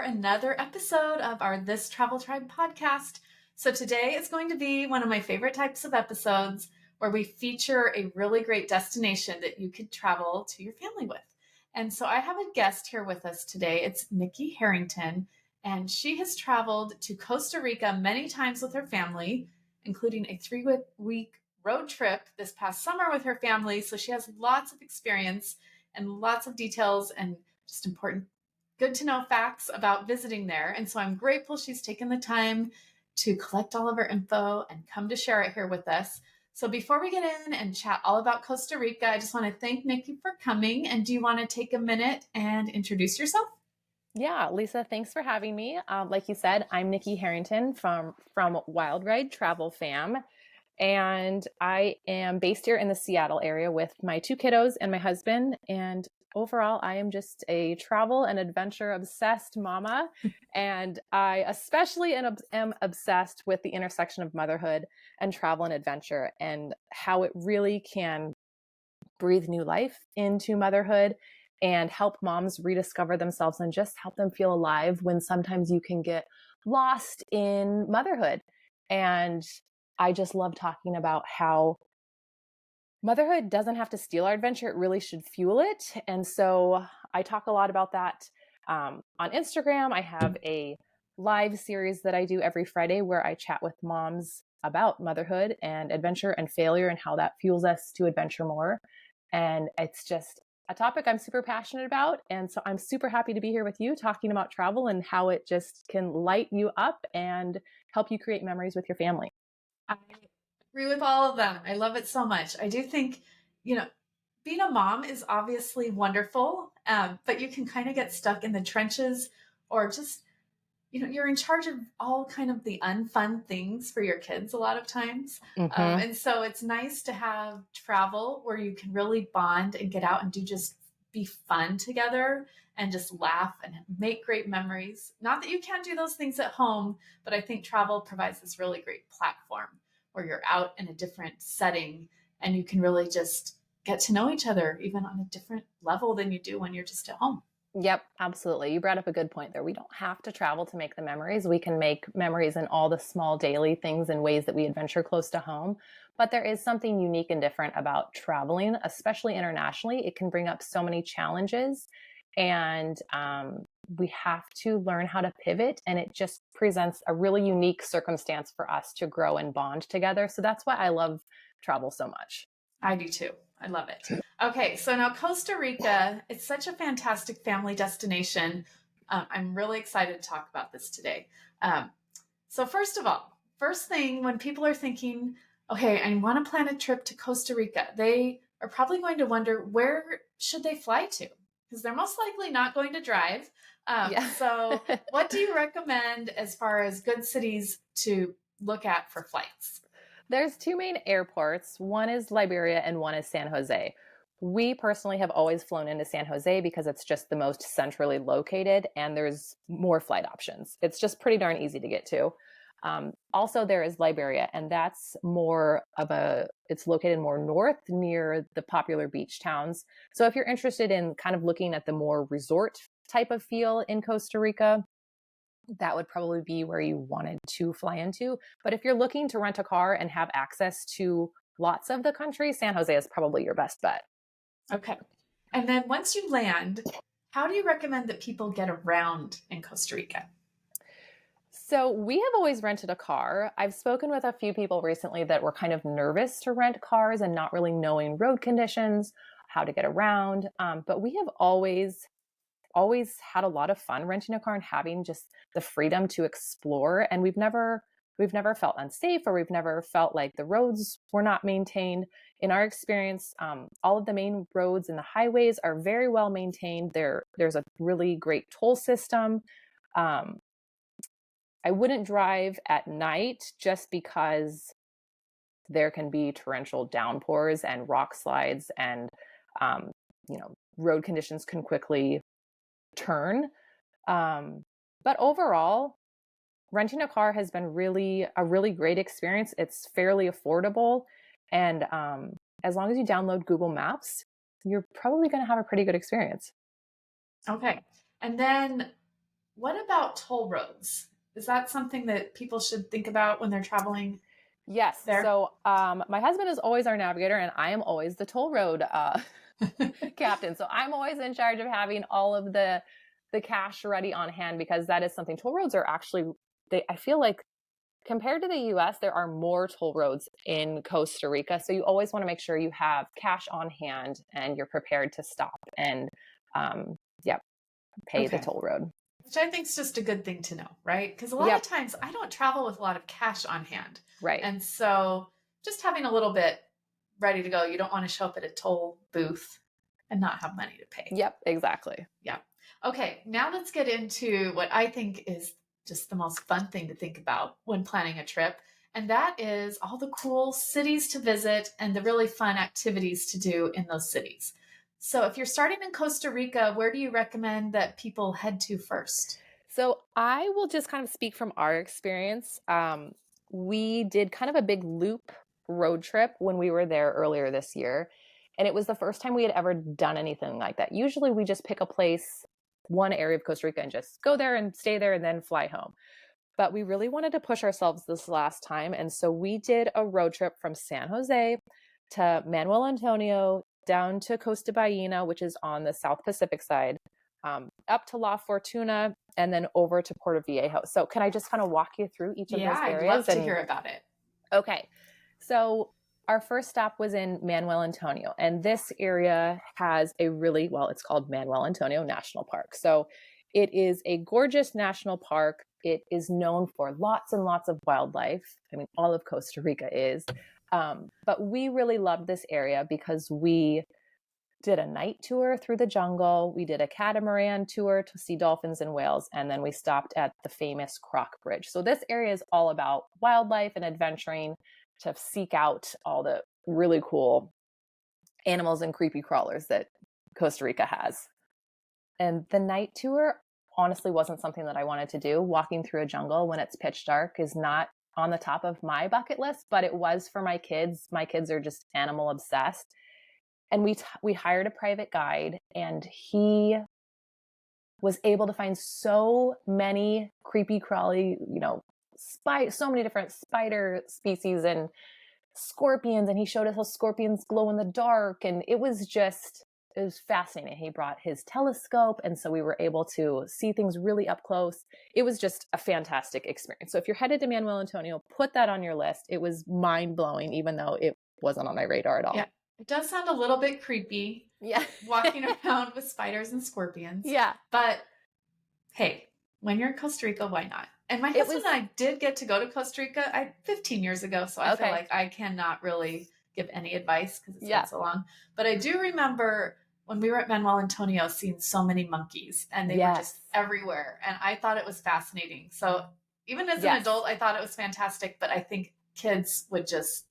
another episode of our This Travel Tribe podcast. So today is going to be one of my favorite types of episodes where we feature a really great destination that you could travel to your family with. And so I have a guest here with us today. It's Nikki Harrington, and she has traveled to Costa Rica many times with her family, including a 3-week road trip this past summer with her family. So she has lots of experience and lots of details and just important, good to know facts about visiting there. And so I'm grateful she's taken the time to collect all of her info and come to share it here with us. So before we get in and chat all about Costa Rica, I just want to thank Nikki for coming. And do you want to take a minute and introduce yourself? Yeah, Lisa, thanks for having me. Like you said, I'm Nikki Harrington from Wild Ride Travel Fam. And I am based here in the Seattle area with my 2 kiddos and my husband. And overall, I am just a travel and adventure obsessed mama. And I especially am obsessed with the intersection of motherhood and travel and adventure and how it really can breathe new life into motherhood and help moms rediscover themselves and just help them feel alive when sometimes you can get lost in motherhood. And I just love talking about how motherhood doesn't have to steal our adventure. It really should fuel it. And so I talk a lot about that on Instagram. I have a live series that I do every Friday where I chat with moms about motherhood and adventure and failure and how that fuels us to adventure more. And it's just a topic I'm super passionate about. And so I'm super happy to be here with you talking about travel and how it just can light you up and help you create memories with your family. I agree with all of that. I love it so much. I do think, being a mom is obviously wonderful, but you can kind of get stuck in the trenches or just, you're in charge of all kind of the unfun things for your kids a lot of times. Mm-hmm. And so it's nice to have travel where you can really bond and get out and just be fun together and just laugh and make great memories. Not that you can't do those things at home, but I think travel provides this really great platform where you're out in a different setting and you can really just get to know each other even on a different level than you do when you're just at home. Yep, absolutely. You brought up a good point there. We don't have to travel to make the memories. We can make memories in all the small daily things and ways that we adventure close to home. But there is something unique and different about traveling, especially internationally. It can bring up so many challenges, and we have to learn how to pivot. And it just presents a really unique circumstance for us to grow and bond together. So that's why I love travel so much. I do too. I love it. Okay, so now Costa Rica, it's such a fantastic family destination. I'm really excited to talk about this today. So first of all, first thing, when people are thinking, okay, I want to plan a trip to Costa Rica, they are probably going to wonder, where should they fly to? Because they're most likely not going to drive. So what do you recommend as far as good cities to look at for flights? There's 2 main airports. One is Liberia and one is San Jose. We personally have always flown into San Jose because it's just the most centrally located and there's more flight options. It's just pretty darn easy to get to. Also, there is Liberia, and that's it's located more north near the popular beach towns. So if you're interested in kind of looking at the more resort type of feel in Costa Rica, that would probably be where you wanted to fly into. But if you're looking to rent a car and have access to lots of the country, San Jose is probably your best bet. Okay. And then once you land, how do you recommend that people get around in Costa Rica? So we have always rented a car. I've spoken with a few people recently that were kind of nervous to rent cars and not really knowing road conditions, how to get around. But we have always had a lot of fun renting a car and having just the freedom to explore. And we've never felt unsafe, or we've never felt like the roads were not maintained. In our experience, all of the main roads and the highways are very well maintained. There's a really great toll system. I wouldn't drive at night just because there can be torrential downpours and rock slides, and road conditions can quickly turn. But overall, renting a car has been a really great experience. It's fairly affordable. And as long as you download Google Maps, you're probably going to have a pretty good experience. Okay. And then what about toll roads? Is that something that people should think about when they're traveling Yes. there? So my husband is always our navigator, and I am always the toll road captain. So I'm always in charge of having all of the cash ready on hand, because that is something. Toll roads are actually, I feel like compared to the US, there are more toll roads in Costa Rica. So you always want to make sure you have cash on hand and you're prepared to stop and yeah, pay the toll road. Which I think is just a good thing to know, right? Because a lot of times I don't travel with a lot of cash on hand. Right. And so just having a little bit ready to go, you don't want to show up at a toll booth and not have money to pay. Yep, exactly. Yeah. Okay, now let's get into what I think is just the most fun thing to think about when planning a trip. And that is all the cool cities to visit and the really fun activities to do in those cities. So if you're starting in Costa Rica, where do you recommend that people head to first? So I will just kind of speak from our experience. We did kind of a big loop road trip when we were there earlier this year. And it was the first time we had ever done anything like that. Usually we just pick a place, one area of Costa Rica, and just go there and stay there and then fly home. But we really wanted to push ourselves this last time. And so we did a road trip from San Jose to Manuel Antonio, down to Costa Ballena, which is on the South Pacific side, up to La Fortuna, and then over to Puerto Viejo. So can I just kind of walk you through each of those areas? Yeah, I'd love to hear about it. Okay. So our first stop was in Manuel Antonio, and this area has a really, well, it's called Manuel Antonio National Park. So it is a gorgeous national park. It is known for lots and lots of wildlife. I mean, all of Costa Rica is. But we really loved this area because we did a night tour through the jungle. We did a catamaran tour to see dolphins and whales. And then we stopped at the famous Croc Bridge. So this area is all about wildlife and adventuring to seek out all the really cool animals and creepy crawlers that Costa Rica has. And the night tour honestly wasn't something that I wanted to do. Walking through a jungle when it's pitch dark is not on the top of my bucket list, but it was for my kids. My kids are just animal obsessed. And we hired a private guide, and he was able to find so many creepy crawly, so many different spider species and scorpions. And he showed us how scorpions glow in the dark. And it was fascinating. He brought his telescope, and so we were able to see things really up close. It was just a fantastic experience. So if you're headed to Manuel Antonio, put that on your list. It was mind-blowing, even though it wasn't on my radar at all. Yeah, it does sound a little bit creepy. Yeah. Walking around with spiders and scorpions. Yeah. But hey, when you're in Costa Rica, why not? And my husband and I did get to go to Costa Rica 15 years ago, so I feel like I cannot really give any advice because it's been so long. But I do remember when we were at Manuel Antonio seeing so many monkeys, and they were just everywhere. And I thought it was fascinating. So even as an adult, I thought it was fantastic, but I think kids would just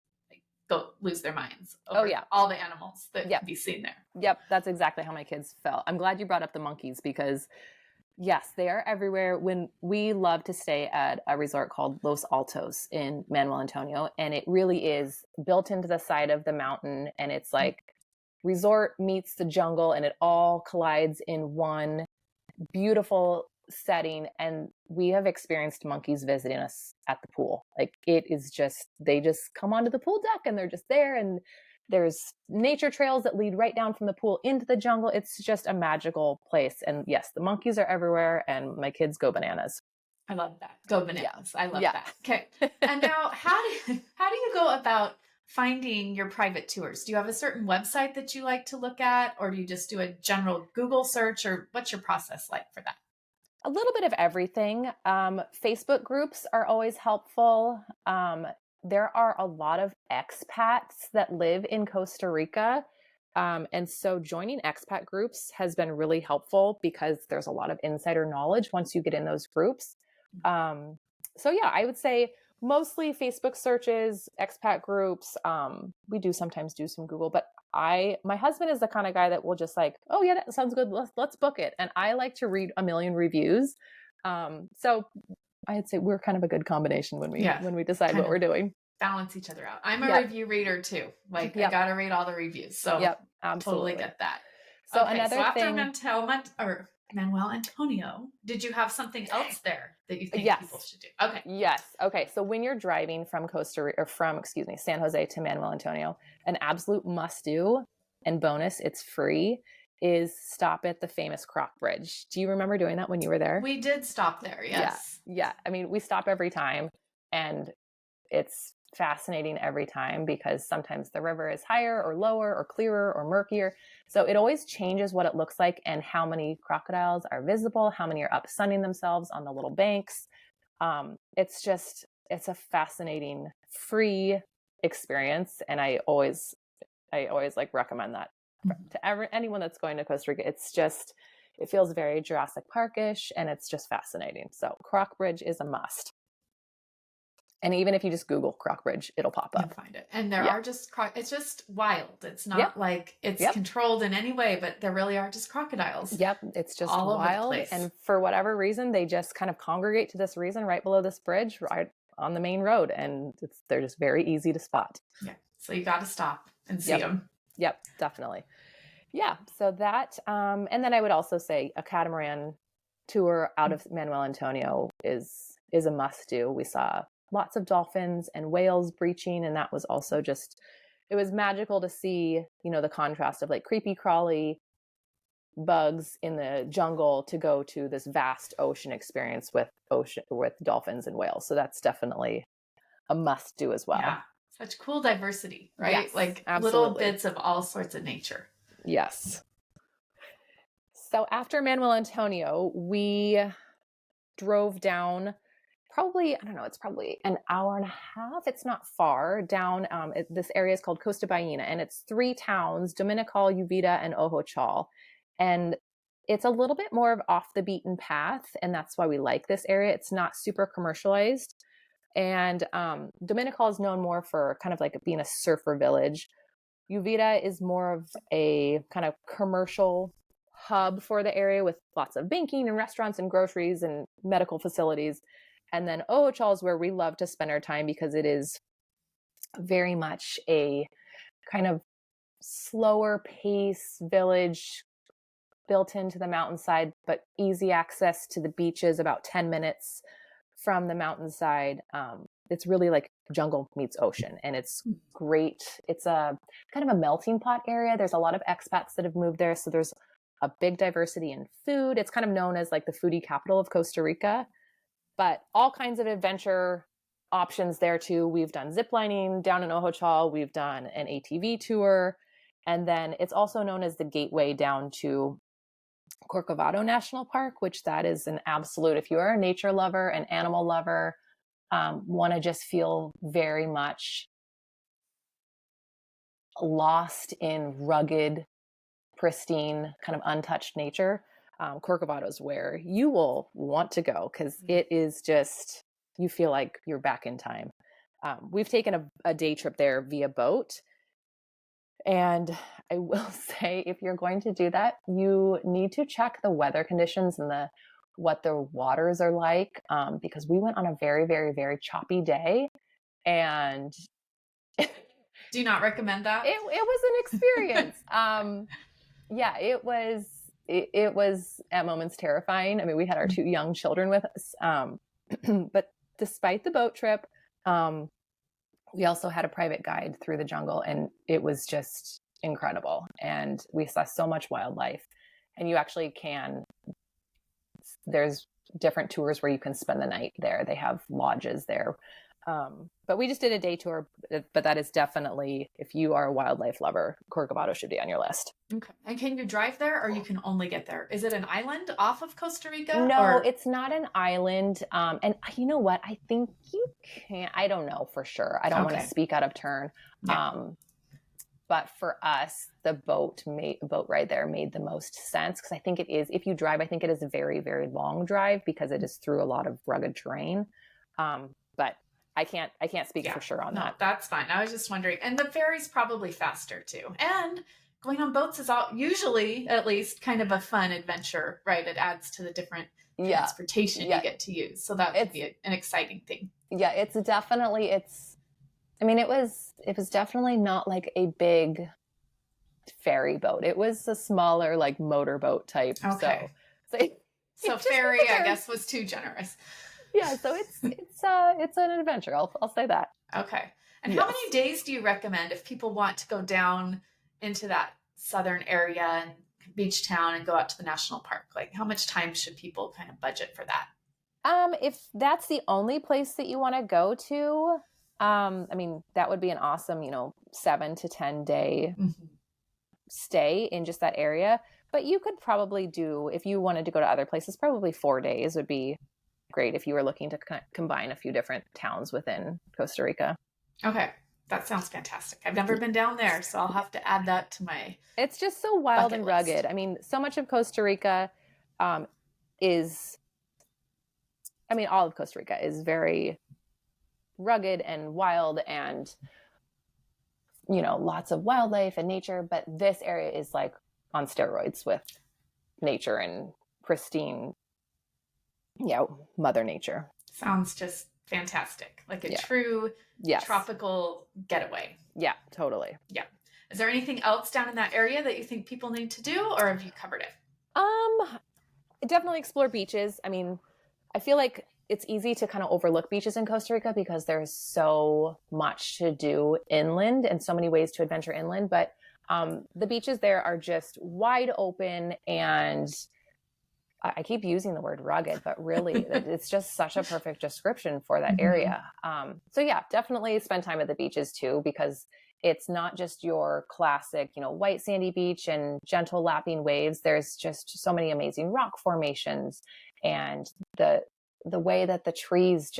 go lose their minds over all the animals that can be seen there. Yep, that's exactly how my kids felt. I'm glad you brought up the monkeys because yes, they are everywhere. When we love to stay at a resort called Los Altos in Manuel Antonio, and it really is built into the side of the mountain, and it's like resort meets the jungle, and it all collides in one beautiful setting. And we have experienced monkeys visiting us at the pool. Like it is just, they just come onto the pool deck and they're just there, and there's nature trails that lead right down from the pool into the jungle. It's just a magical place. And yes, the monkeys are everywhere, and my kids go bananas. I love that. Go bananas. I love that. Okay. And now how do you go about finding your private tours? Do you have a certain website that you like to look at, or do you just do a general Google search, or what's your process like for that? A little bit of everything. Facebook groups are always helpful. There are a lot of expats that live in Costa Rica. And so joining expat groups has been really helpful because there's a lot of insider knowledge once you get in those groups. So yeah, I would say mostly Facebook searches, expat groups. We do sometimes do some Google, but my husband is the kind of guy that will just like, oh yeah, that sounds good. Let's book it. And I like to read a million reviews. So I'd say we're kind of a good combination when we decide what we're doing. Balance each other out. I'm a review reader too. Like I got to read all the reviews. So absolutely. Totally get that. So okay, another so after thing, Manuel Antonio. Did you have something else there that you think Yes. people should do? Okay. Yes. Okay. So when you're driving from San Jose to Manuel Antonio, an absolute must do and bonus, it's free, is stop at the famous Croc Bridge. Do you remember doing that when you were there? We did stop there. Yes. Yeah. I mean, we stop every time, and it's fascinating every time because sometimes the river is higher or lower or clearer or murkier. So it always changes what it looks like and how many crocodiles are visible, how many are up sunning themselves on the little banks. It's a fascinating free experience. And I always like recommend that to anyone that's going to Costa Rica. It feels very Jurassic Parkish, and it's just fascinating. So Croc Bridge is a must. And even if you just Google Croc Bridge, it'll pop up. You'll find it. And there are just it's just wild. It's not like it's controlled in any way, but there really are just crocodiles. Yep. It's just all wild. Over the place. And for whatever reason, they just kind of congregate to this reason right below this bridge, right on the main road. And they're just very easy to spot. Yeah. So you got to stop and see them. Yep, definitely. Yeah. So that, and then I would also say a catamaran tour out of Manuel Antonio is a must do. We saw lots of dolphins and whales breaching, and that was also it was magical to see, the contrast of like creepy crawly bugs in the jungle to go to this vast ocean experience with dolphins and whales. So that's definitely a must do as well. Yeah. Such cool diversity, right? Yes, like absolutely. Little bits of all sorts of nature. Yes. So after Manuel Antonio, we drove down it's probably an hour and a half. It's not far down. This area is called Costa Baena, and it's 3 towns, Dominical, Uvita, and Ojochal. And it's a little bit more of off the beaten path, and that's why we like this area. It's not super commercialized. And Dominical is known more for kind of like being a surfer village. Uvita is more of a kind of commercial hub for the area with lots of banking and restaurants and groceries and medical facilities. And then Ojochal is where we love to spend our time because it is very much a kind of slower pace village built into the mountainside, but easy access to the beaches, about 10 minutes from the mountainside. It's really like jungle meets ocean, and it's great. It's a kind of a melting pot area. There's a lot of expats that have moved there. So there's a big diversity in food. It's kind of known as like the foodie capital of Costa Rica. But all kinds of adventure options there too. We've done ziplining down in Ojochal. We've done an ATV tour. And then it's also known as the gateway down to Corcovado National Park, which that is an absolute, if you are a nature lover, an animal lover, want to just feel very much lost in rugged, pristine, kind of untouched nature. Corcovado is where you will want to go because it is just, you feel like you're back in time. We've taken a day trip there via boat. And I will say, if you're going to do that, you need to check the weather conditions and what the waters are like, because we went on a very, very, very choppy day. And do you not recommend that? It was an experience. Yeah, it was at moments terrifying. I mean, we had our 2 young children with us. But despite the boat trip, we also had a private guide through the jungle, and it was just incredible. And we saw so much wildlife. And you actually there's different tours where you can spend the night there. They have lodges there. But we just did a day tour, but that is definitely, if you are a wildlife lover, Corcovado should be on your list. Okay. And can you drive there, or you can only get there? Is it an island off of Costa Rica? No, it's not an island. And you know what? I think you can. I don't know for sure. I don't want to speak out of turn. Yeah. But for us, the boat ride there made the most sense, because I think it is, if you drive, I think it is a very, very long drive because it is through a lot of rugged terrain. But I can't speak for sure on that. That's fine. I was just wondering. And the ferry's probably faster too. And going on boats is usually, at least, kind of a fun adventure, right? It adds to the different transportation you get to use. So that would be an exciting thing. Yeah, it was definitely not like a big ferry boat. It was a smaller, like, motorboat type. Okay. So So ferry, I guess, was too generous. Yeah, so it's an adventure. I'll say that. Okay. And how Yes. many days do you recommend if people want to go down into that southern area and beach town and go out to the national park? Like, how much time should people kind of budget for that? If that's the only place that you want to go to, I mean, that would be an awesome, 7 to 10 day stay in just that area. But you could probably do, if you wanted to go to other places, probably 4 days would be great if you were looking to combine a few different towns within Costa Rica. Okay. That sounds fantastic. I've never been down there, so I'll have to add that to my It's just so wild and rugged. list. I mean, so much of Costa Rica is, I mean, all of Costa Rica is very rugged and wild and, lots of wildlife and nature. But this area is like on steroids with nature and pristine, Mother Nature. Sounds just fantastic. Like a Yeah. true Yes. tropical getaway. Yeah, totally. Yeah. Is there anything else down in that area that you think people need to do, or have you covered it? Definitely explore beaches. I mean, I feel like it's easy to kind of overlook beaches in Costa Rica because there's so much to do inland and so many ways to adventure inland. But the beaches there are just wide open, and I keep using the word rugged, but really it's just such a perfect description for that area. So yeah, definitely spend time at the beaches too, because it's not just your classic, white sandy beach and gentle lapping waves. There's just so many amazing rock formations, and the way that the trees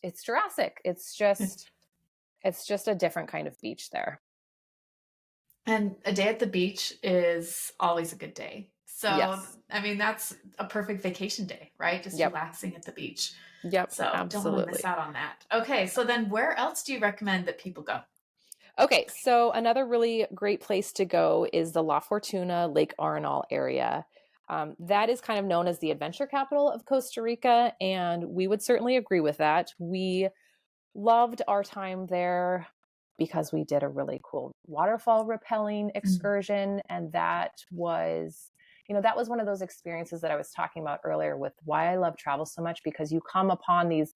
it's Jurassic. It's just a different kind of beach there. And a day at the beach is always a good day. So, Yes. I mean, that's a perfect vacation day, right? Just relaxing at the beach. Yep. So Absolutely. don't want to miss out on that. Okay. So then where else do you recommend that people go? Okay. So another really great place to go is the La Fortuna, Lake Arenal area. That is kind of known as the adventure capital of Costa Rica, and we would certainly agree with that. We loved our time there because we did a really cool waterfall rappelling excursion, and that was one of those experiences that I was talking about earlier with why I love travel so much, because you come upon these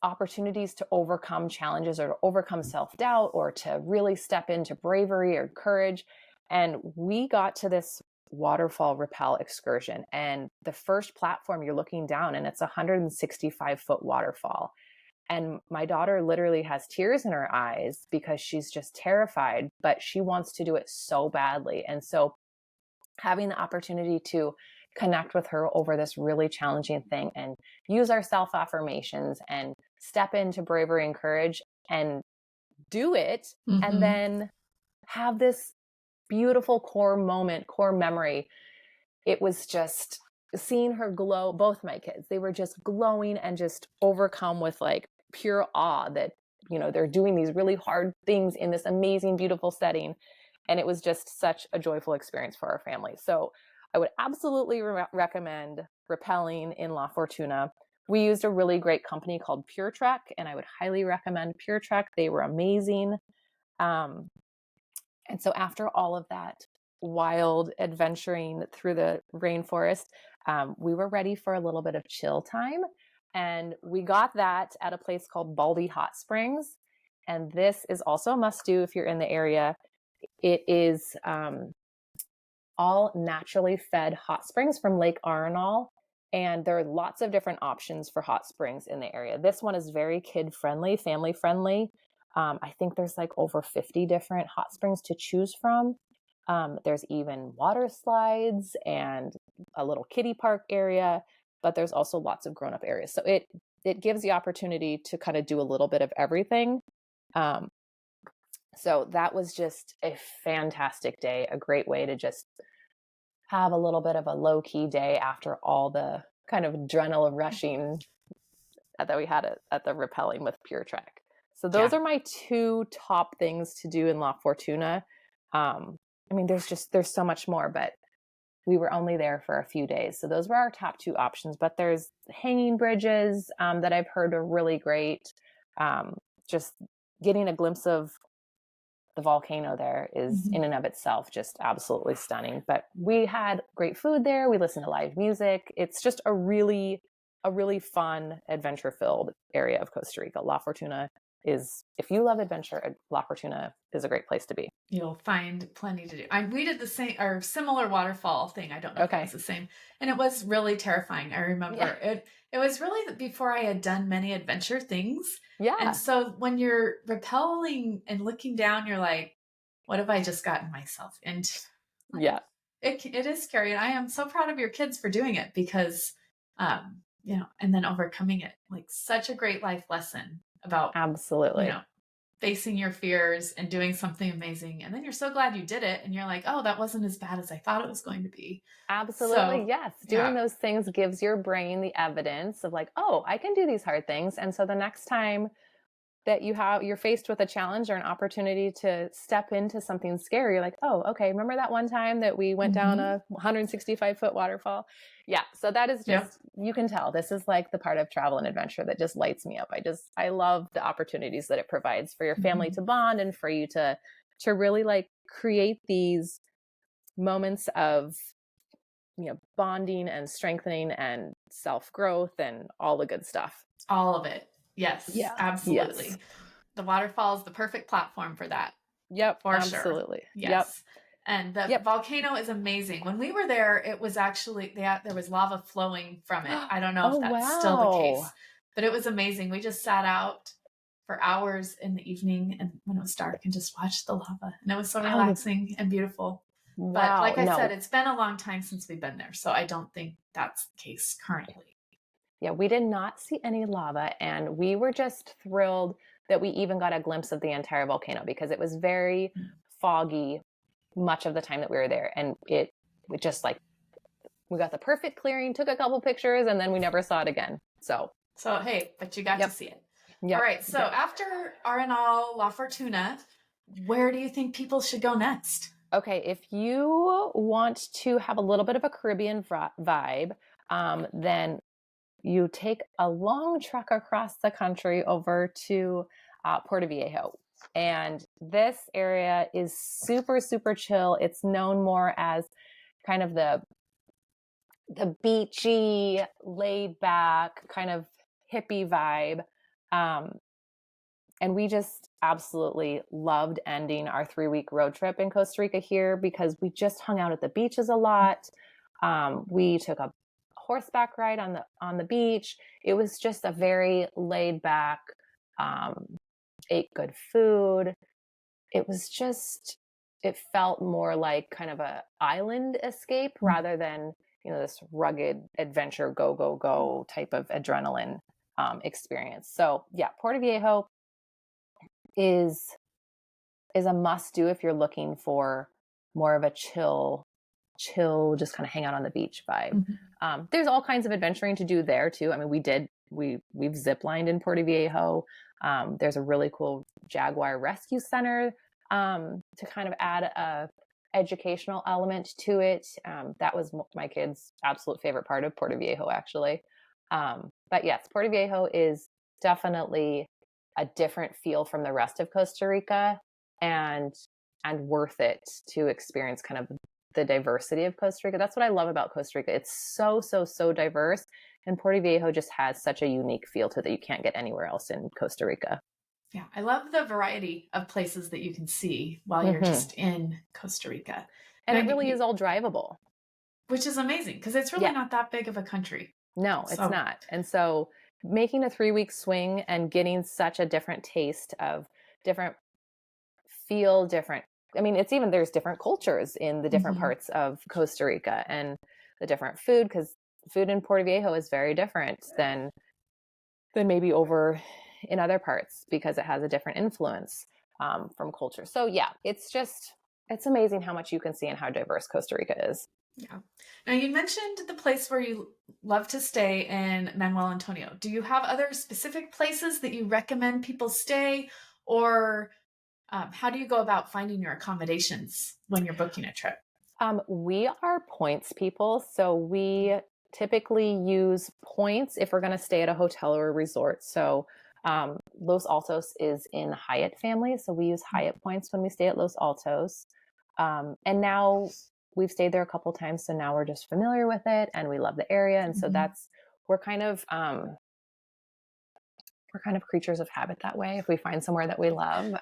opportunities to overcome challenges or to overcome self-doubt or to really step into bravery or courage. And we got to this waterfall rappel excursion, and the first platform you're looking down, and it's a 165-foot waterfall. And my daughter literally has tears in her eyes because she's just terrified, but she wants to do it so badly. And so having the opportunity to connect with her over this really challenging thing and use our self-affirmations and step into bravery and courage and do it, and then have this beautiful core memory. It was just seeing her glow. Both my kids, they were just glowing and just overcome with like pure awe that, they're doing these really hard things in this amazing, beautiful setting. And it was just such a joyful experience for our family. So I would absolutely recommend rappelling in La Fortuna. We used a really great company called Pure Trek, and I would highly recommend Pure Trek. They were amazing. And so after all of that wild adventuring through the rainforest, we were ready for a little bit of chill time. And we got that at a place called Baldy Hot Springs. And this is also a must-do if you're in the area. It is all naturally fed hot springs from Lake Arenal. And there are lots of different options for hot springs in the area. This one is very kid-friendly, family-friendly. I think there's like over 50 different hot springs to choose from. There's even water slides and a little kiddie park area, but there's also lots of grown-up areas. So it gives the opportunity to kind of do a little bit of everything. So that was just a fantastic day, a great way to just have a little bit of a low-key day after all the kind of adrenaline rushing that we had at the rappelling with Pure Trek. So those are my two top things to do in La Fortuna. I mean, there's so much more, but we were only there for a few days. So those were our top two options, but there's hanging bridges that I've heard are really great. Just getting a glimpse of the volcano there is Mhm. in and of itself just absolutely stunning. But we had great food there. We listened to live music. It's just a really fun, adventure-filled area of Costa Rica. La Fortuna is, if you love adventure, La Fortuna is a great place to be. You'll find plenty to do. We did the same or similar waterfall thing. I don't know if it was Okay. the same, and it was really terrifying. I remember Yeah. it. It was really before I had done many adventure things, and Yeah. so when you're rappelling and looking down, you're like, "What have I just gotten myself into?" Yeah. It is scary, and I am so proud of your kids for doing it because, and then overcoming it. Like such a great life lesson about you Absolutely. know facing your fears and doing something amazing. And then you're so glad you did it. And you're like, oh, that wasn't as bad as I thought it was going to be. Absolutely. So, Yes. Doing yeah. those things gives your brain the evidence of like, oh, I can do these hard things. And so the next time that you're faced with a challenge or an opportunity to step into something scary, you're like, oh, okay, remember that one time that we went down Hmm. a 165-foot waterfall? Yeah. So that is Yep. just, you can tell this is like the part of travel and adventure that just lights me up. I love the opportunities that it provides for your family Hmm. to bond and for you to really like create these moments of bonding and strengthening and self-growth and all the good stuff. All of it. Yes, Yeah. Yes. absolutely. The waterfall is the perfect platform for that, Yep. for sure. Absolutely. Yep. Yes. And the Yep. volcano is amazing. When we were there, it was actually, there was lava flowing from it. I don't know if Oh, that's still the wow. case, but it was amazing. We just sat out for hours in the evening and when it was dark and just watched the lava. And it was so Oh, relaxing and beautiful. But wow. like I said, No. it's been a long time since we've been there. So I don't think that's the case currently. Yeah, we did not see any lava, and we were just thrilled that we even got a glimpse of the entire volcano because it was very foggy much of the time that we were there. And it just like, we got the perfect clearing, took a couple pictures, and then we never saw it again. So, So, hey, but you got to yep. see it. All Yep. right. So Yep. after Arenal, La Fortuna, where do you think people should go next? Okay, if you want to have a little bit of a Caribbean vibe, then you take a long trek across the country over to Puerto Viejo. And this area is super, super chill. It's known more as kind of the beachy, laid back, kind of hippie vibe. Um, and we just absolutely loved ending our 3-week road trip in Costa Rica here because we just hung out at the beaches a lot. We took a horseback ride on the beach. It was just a very laid back, ate good food. It was just, it felt more like kind of a island escape rather than, this rugged adventure, go, go, go type of adrenaline experience. So yeah, Puerto Viejo is a must do if you're looking for more of a chill, just kind of hang out on the beach vibe. There's all kinds of adventuring to do there too. I mean, we've ziplined in Puerto Viejo. There's a really cool jaguar rescue center to kind of add a educational element to it. That was my kids' absolute favorite part of Puerto Viejo, actually. But yes, Puerto Viejo is definitely a different feel from the rest of Costa Rica, and worth it to experience kind of the diversity of Costa Rica. That's what I love about Costa Rica. It's so, so, so diverse. And Puerto Viejo just has such a unique feel to it that you can't get anywhere else in Costa Rica. Yeah, I love the variety of places that you can see while you're just in Costa Rica. And it really is all drivable. Which is amazing because it's really not that big of a country. No, it's So, not. And so making a 3-week swing and getting such a different taste of different different. I mean, there's different cultures in the different parts of Costa Rica and the different food, because food in Puerto Viejo is very different than maybe over in other parts because it has a different influence from culture. So yeah, it's amazing how much you can see and how diverse Costa Rica is. Yeah. Now you mentioned the place where you love to stay in Manuel Antonio. Do you have other specific places that you recommend people stay, or how do you go about finding your accommodations when you're booking a trip? We are points people, so we typically use points if we're going to stay at a hotel or a resort. So Los Altos is in Hyatt family. So we use Hyatt points when we stay at Los Altos. And now we've stayed there a couple times. So now we're just familiar with it and we love the area. And so we're kind of creatures of habit that way. If we find somewhere that we love,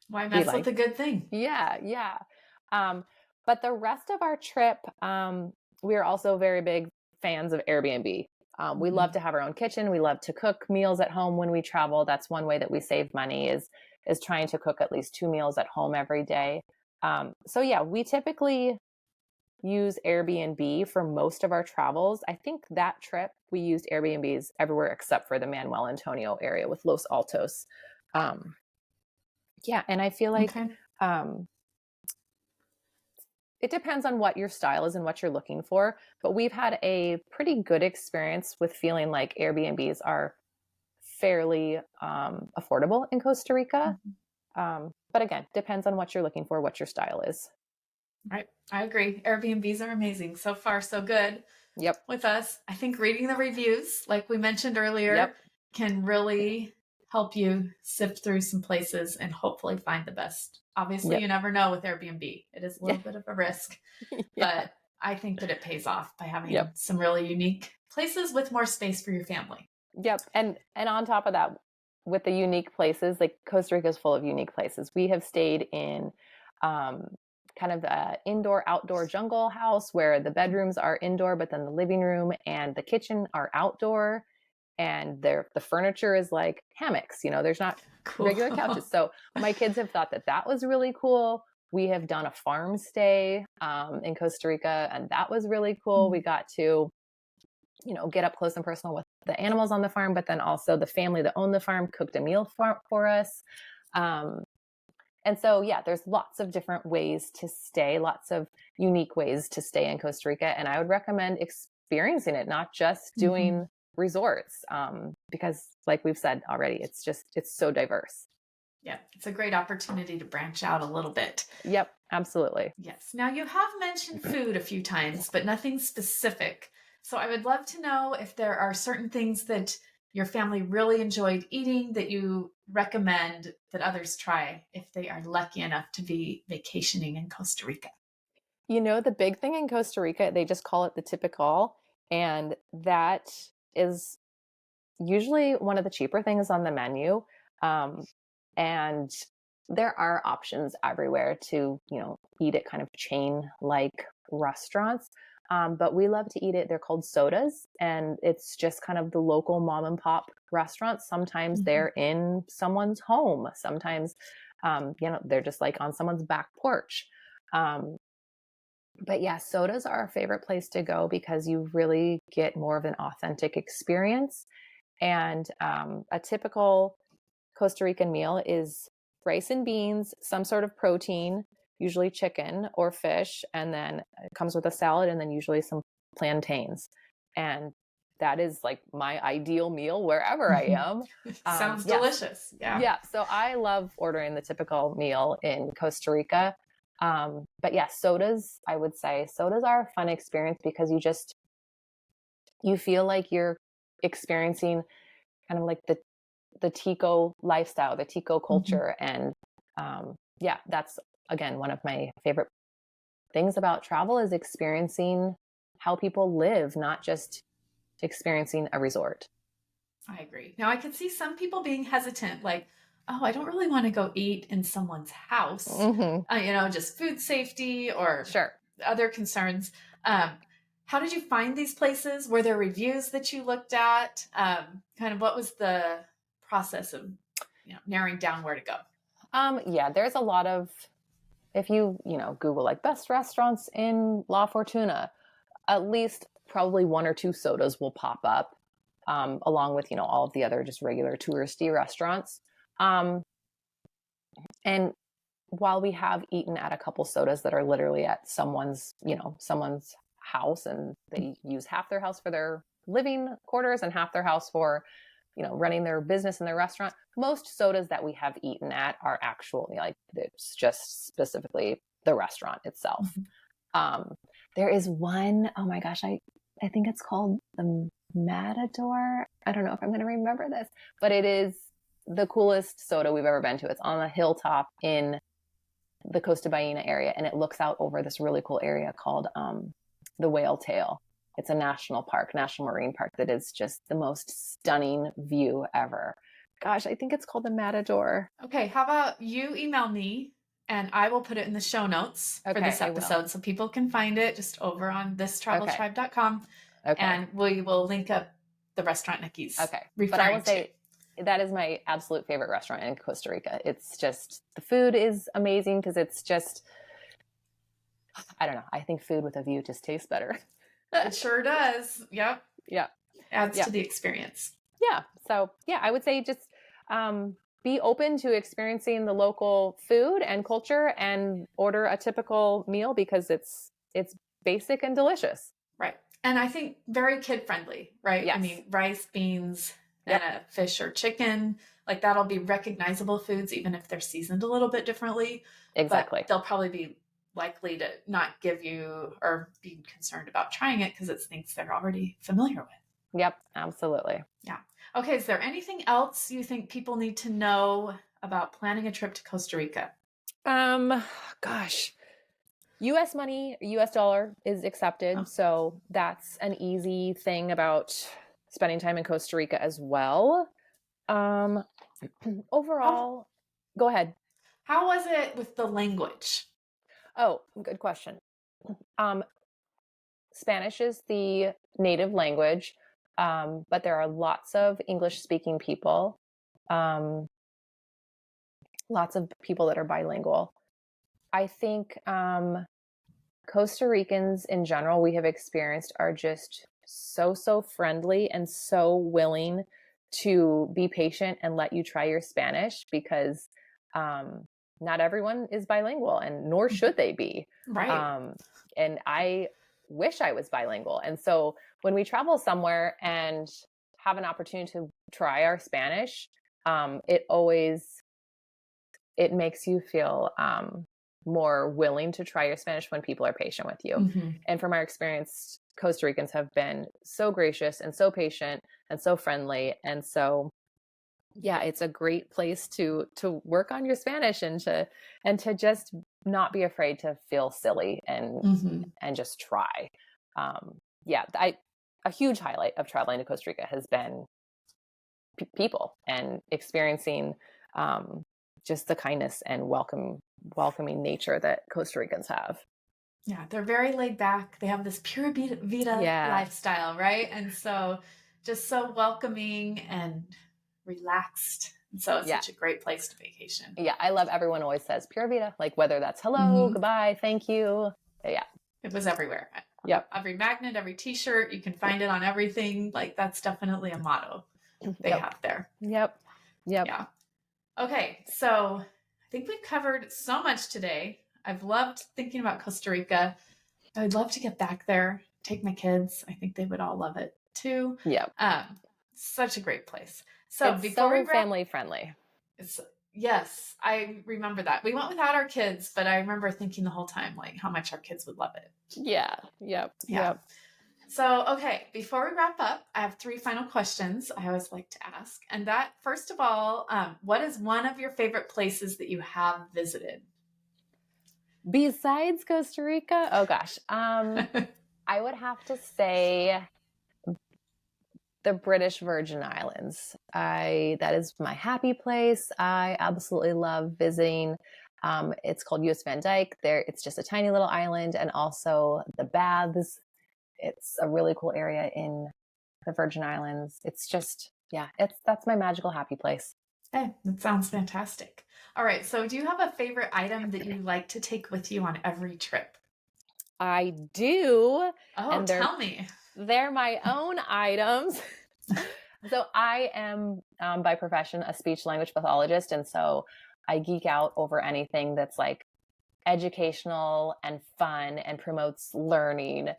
why mess with a good thing? Yeah. Yeah. But the rest of our trip, we are also very big fans of Airbnb. We love to have our own kitchen. We love to cook meals at home when we travel. That's one way that we save money is trying to cook at least 2 meals at home every day. So yeah, we typically use Airbnb for most of our travels. I think that trip we used Airbnbs everywhere except for the Manuel Antonio area with Los Altos. Yeah, and I feel like it depends on what your style is and what you're looking for, but we've had a pretty good experience with feeling like Airbnbs are fairly affordable in Costa Rica. But again, depends on what you're looking for, what your style is. Right. I agree. Airbnbs are amazing. So far, so good. Yep. With us. I think reading the reviews, like we mentioned earlier, can really help you sift through some places and hopefully find the best. Obviously, you never know with Airbnb. It is a little bit of a risk, but I think that it pays off by having some really unique places with more space for your family. Yep. And on top of that, with the unique places, like Costa Rica is full of unique places. We have stayed in kind of the indoor-outdoor jungle house where the bedrooms are indoor, but then the living room and the kitchen are outdoor. And the furniture is like hammocks, there's not regular couches. So my kids have thought that was really cool. We have done a farm stay in Costa Rica, and that was really cool. We got to, get up close and personal with the animals on the farm, but then also the family that owned the farm cooked a meal for us. And so, yeah, there's lots of different ways to stay, lots of unique ways to stay in Costa Rica. And I would recommend experiencing it, not just doing resorts, because like we've said already, it's so diverse. Yeah, it's a great opportunity to branch out a little bit. Yep, absolutely. Yes. Now you have mentioned food a few times, but nothing specific. So I would love to know if there are certain things that your family really enjoyed eating that you recommend that others try if they are lucky enough to be vacationing in Costa Rica. The big thing in Costa Rica, they just call it the typical, and that is usually one of the cheaper things on the menu. And there are options everywhere to, eat at kind of chain-like restaurants. But we love to eat it. They're called sodas, and it's just kind of the local mom and pop restaurants. Sometimes they're in someone's home. Sometimes, they're just like on someone's back porch. But yeah, sodas are our favorite place to go because you really get more of an authentic experience. And a typical Costa Rican meal is rice and beans, some sort of protein, usually chicken or fish, and then it comes with a salad and then usually some plantains. And that is like my ideal meal wherever I am. Sounds delicious. Yeah. So I love ordering the typical meal in Costa Rica. But yeah, sodas, I would say sodas are a fun experience because you feel like you're experiencing kind of like the Tico lifestyle, the Tico culture. And yeah, that's again, one of my favorite things about travel is experiencing how people live, not just experiencing a resort. I agree. Now I can see some people being hesitant, like, oh, I don't really want to go eat in someone's house, just food safety or other concerns. How did you find these places? Were there reviews that you looked at? Kind of what was the process of narrowing down where to go? Yeah, there's a lot of, if you, Google like best restaurants in La Fortuna, at least probably 1 or 2 sodas will pop up, along with, all of the other just regular touristy restaurants. And while we have eaten at a couple sodas that are literally at someone's house, and they use half their house for their living quarters and half their house for, running their business in their restaurant. Most sodas that we have eaten at are actually like, it's just specifically the restaurant itself. There is one, oh my gosh, I think it's called the Matador. I don't know if I'm going to remember this, but it is the coolest soda we've ever been to. It's on a hilltop in the Costa Baina area, and it looks out over this really cool area called the Whale Tail. It's a national marine park that is just the most stunning view ever. Gosh, I think it's called the Matador. Okay, how about you email me and I will put it in the show notes for this episode so people can find it just over on thistraveltribe.com. Okay. And we will link up the restaurant Nikki's. Okay. But I will say that is my absolute favorite restaurant in Costa Rica. It's just, the food is amazing because it's just, I don't know. I think food with a view just tastes better. It sure does. Yep. Yeah. Adds to the experience. Yeah. So yeah, I would say just be open to experiencing the local food and culture and order a typical meal because it's basic and delicious. Right. And I think very kid friendly, right? Yes. I mean, rice, beans, and a fish or chicken, like that'll be recognizable foods, even if they're seasoned a little bit differently. Exactly. But they'll probably be likely to not give you or be concerned about trying it because it's things they're already familiar with. Yep, absolutely. Yeah. Okay. Is there anything else you think people need to know about planning a trip to Costa Rica? Gosh. US money, US dollar is accepted. So that's an easy thing about spending time in Costa Rica as well. Overall, go ahead. How was it with the language? Oh, good question. Spanish is the native language, but there are lots of English-speaking people, lots of people that are bilingual. I think Costa Ricans in general, we have experienced, are just so friendly and so willing to be patient and let you try your Spanish because not everyone is bilingual and nor should they be. Right. And I wish I was bilingual. And so when we travel somewhere and have an opportunity to try our Spanish, it makes you feel more willing to try your Spanish when people are patient with you. Mm-hmm. And from our experience, Costa Ricans have been so gracious and so patient and so friendly. And so, yeah, it's a great place to work on your Spanish and to just not be afraid to feel silly and just try. A huge highlight of traveling to Costa Rica has been people and experiencing just the kindness and welcoming nature that Costa Ricans have. Yeah, they're very laid back. They have this pura vida lifestyle, right? And so just so welcoming and relaxed. And so it's such a great place to vacation. Yeah, I love everyone always says pura vida, like whether that's hello, goodbye, thank you. Yeah. It was everywhere. Yep. Every magnet, every t-shirt, you can find it on everything. Like that's definitely a motto they have there. Yep. Yeah. Okay, so I think we've covered so much today. I've loved thinking about Costa Rica. I would love to get back there, take my kids. I think they would all love it too. Yeah. Such a great place. So it's before so family friendly. Yes, I remember that. We went without our kids, but I remember thinking the whole time like how much our kids would love it. Yeah. Yep. So, okay, before we wrap up, I have 3 final questions I always like to ask. And that, first of all, what is one of your favorite places that you have visited? Besides Costa Rica? Oh, gosh. I would have to say the British Virgin Islands. That is my happy place. I absolutely love visiting. It's called US Van Dyke. It's just a tiny little island, and also the baths. It's a really cool area in the Virgin Islands. It's just, that's my magical happy place. Hey, that sounds fantastic. All right. So do you have a favorite item that you like to take with you on every trip? I do. Oh, tell me. They're my own items. So I am, by profession, a speech language pathologist. And so I geek out over anything that's like educational and fun and promotes learning.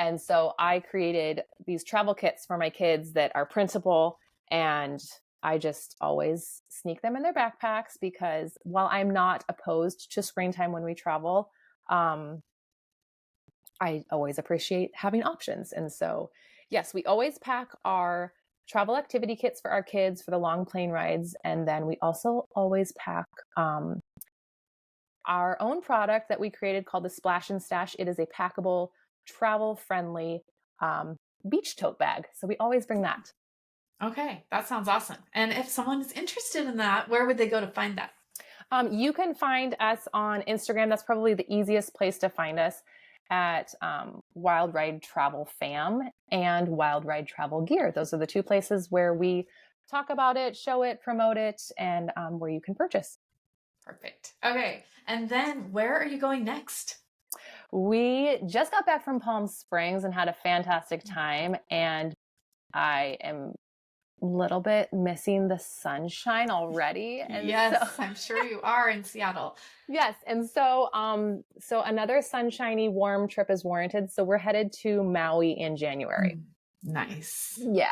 And so I created these travel kits for my kids that are printable, and I just always sneak them in their backpacks because while I'm not opposed to screen time when we travel, I always appreciate having options. And so, yes, we always pack our travel activity kits for our kids for the long plane rides. And then we also always pack our own product that we created called the Splash and Stash. It is a packable, travel-friendly beach tote bag. So we always bring that. Okay, that sounds awesome. And if someone is interested in that, where would they go to find that? You can find us on Instagram. That's probably the easiest place to find us, at Wild Ride Travel Fam and Wild Ride Travel Gear. Those are the two places where we talk about it, show it, promote it, and where you can purchase. Perfect. Okay. And then where are you going next? We just got back from Palm Springs and had a fantastic time. And I am a little bit missing the sunshine already. And yes, I'm sure you are in Seattle. Yes. And so another sunshiny, warm trip is warranted. So we're headed to Maui in January. Nice. Yeah.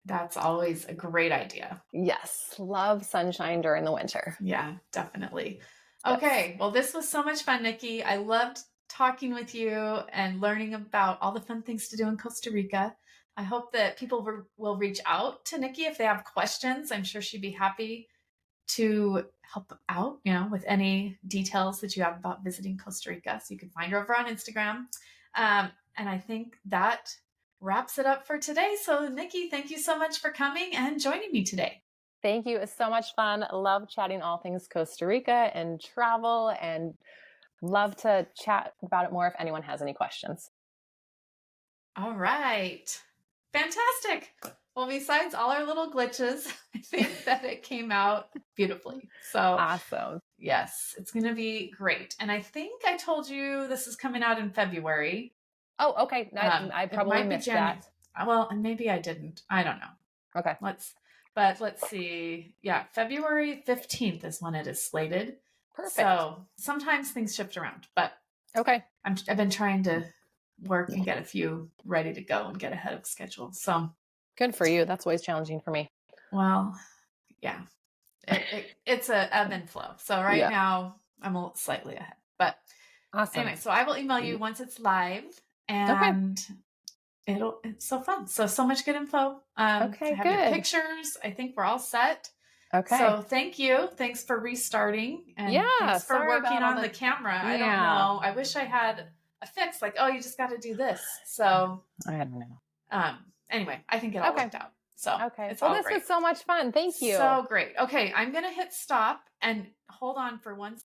That's always a great idea. Yes. Love sunshine during the winter. Yeah, definitely. Okay. Well, this was so much fun, Nikki. I loved talking with you and learning about all the fun things to do in Costa Rica. I hope that people will reach out to Nikki if they have questions. I'm sure she'd be happy to help out, with any details that you have about visiting Costa Rica. So you can find her over on Instagram. And I think that wraps it up for today. So Nikki, thank you so much for coming and joining me today. Thank you. It was so much fun. Love chatting all things Costa Rica and travel, and love to chat about it more if anyone has any questions. All right. Fantastic. Well, besides all our little glitches, I think that it came out beautifully. So awesome. Yes, it's going to be great. And I think I told you this is coming out in February. Oh, okay. I probably missed that. Well, and maybe I didn't. I don't know. Okay. Let's see. Yeah, February 15th is when it is slated. Perfect. So sometimes things shift around, but okay. I've been trying to work and get a few ready to go and get ahead of schedule. So good for you. That's always challenging for me. Well, yeah, it's a ebb and flow. So now I'm slightly ahead, but awesome. Anyway, so I will email you once it's live, and it's so fun. So much good info. Okay, have your pictures. I think we're all set. Okay. So thank you. Thanks for restarting. And thanks for working on the camera. I don't know. I wish I had a fix. Like, you just got to do this. So I don't know. Anyway, I think it all worked out. So it's all this was so much fun. Thank you. So great. Okay, I'm gonna hit stop and hold on for 1 second.